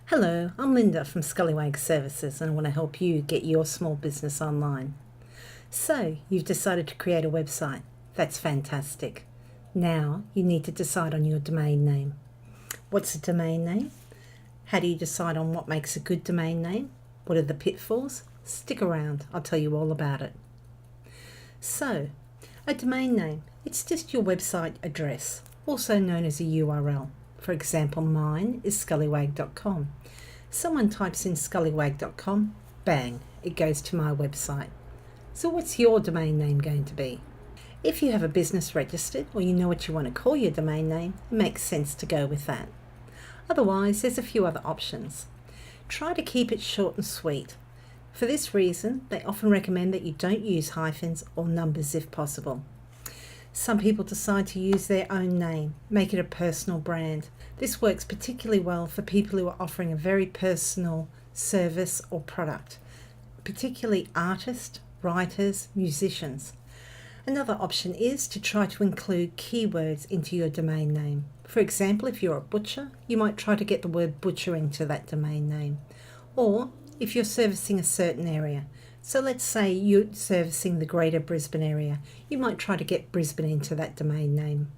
Hello, I'm Linda from Scullywag Services and I want to help you get your small business online. So, you've decided to create a website. That's fantastic. Now, you need to decide on your domain name. What's a domain name? How do you decide on what makes a good domain name? What are the pitfalls? Stick around, I'll tell you all about it. So, a domain name, it's just your website address, also known as a URL. For example, mine is scullywag.com. Someone types in scullywag.com, bang, it goes to my website. So what's your domain name going to be? If you have a business registered or you know what you want to call your domain name, it makes sense to go with that. Otherwise, there's a few other options. Try to keep it short and sweet. For this reason, they often recommend that you don't use hyphens or numbers if possible. Some people decide to use their own name, make it a personal brand. This works particularly well for people who are offering a very personal service or product, particularly artists, writers, musicians. Another option is to try to include keywords into your domain name. For example, if you're a butcher, you might try to get the word butcher into that domain name. Or if you're servicing a certain area, so let's say you're servicing the greater Brisbane area, you might try to get Brisbane into that domain name.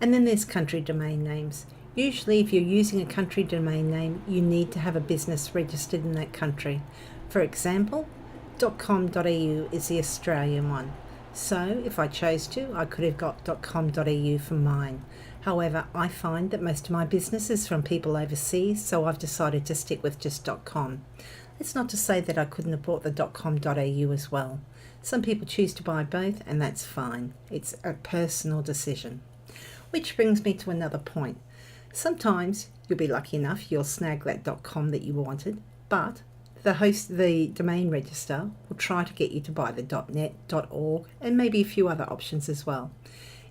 And then there's country domain names. Usually if you're using a country domain name, you need to have a business registered in that country. For example, .com.au is the Australian one. So if I chose to, I could have got .com.au for mine. However, I find that most of my business is from people overseas, so I've decided to stick with just .com. It's not to say that I couldn't have bought the .com.au as well. Some people choose to buy both and that's fine. It's a personal decision. Which brings me to another point. Sometimes you'll be lucky enough you'll snag that .com that you wanted, but the domain registrar will try to get you to buy the .net, .org and maybe a few other options as well.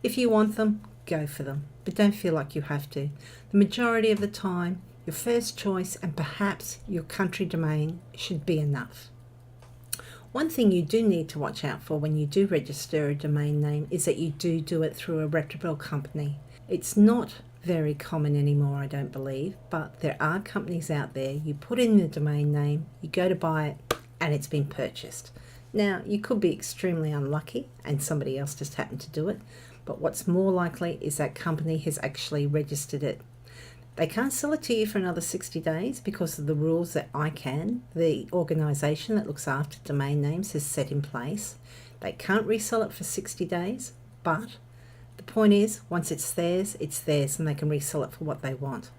If you want them, go for them, but don't feel like you have to. The majority of the time, your first choice and perhaps your country domain should be enough. One thing you do need to watch out for when you do register a domain name is that you do it through a reputable company. It's not very common anymore, I don't believe, but there are companies out there. You put in the domain name, you go to buy it, and it's been purchased. Now, you could be extremely unlucky and somebody else just happened to do it, but what's more likely is that company has actually registered it. They can't sell it to you for another 60 days because of the rules that ICANN, the organisation that looks after domain names, has set in place. They can't resell it for 60 days, but the point is, once it's theirs and they can resell it for what they want.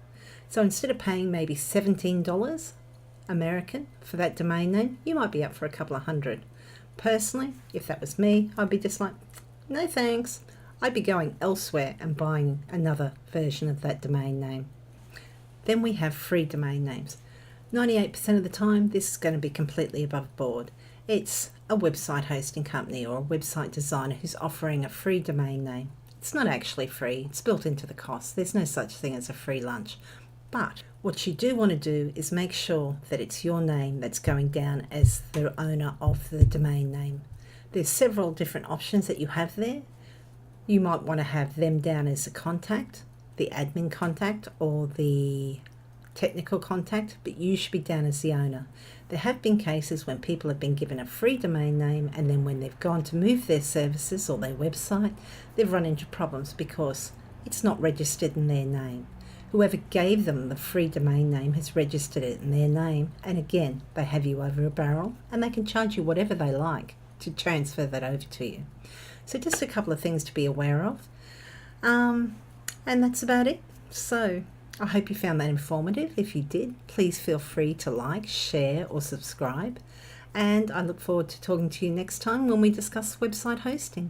So instead of paying maybe $17 American for that domain name, you might be up for a couple of hundred. Personally, if that was me, I'd be just like, no thanks. I'd be going elsewhere and buying another version of that domain name. Then we have free domain names. 98% of the time, this is going to be completely above board. It's a website hosting company or a website designer who's offering a free domain name. It's not actually free, it's built into the cost. There's no such thing as a free lunch. But what you do want to do is make sure that it's your name that's going down as the owner of the domain name. There's several different options that you have there. You might want to have them down as a contact, the admin contact or the technical contact, but you should be down as the owner. There have been cases when people have been given a free domain name and then when they've gone to move their services or their website, they've run into problems because it's not registered in their name. Whoever gave them the free domain name has registered it in their name, and again, they have you over a barrel and they can charge you whatever they like to transfer that over to you. So just a couple of things to be aware of. And that's about it. So I hope you found that informative. If you did, please feel free to like, share or subscribe. And I look forward to talking to you next time when we discuss website hosting.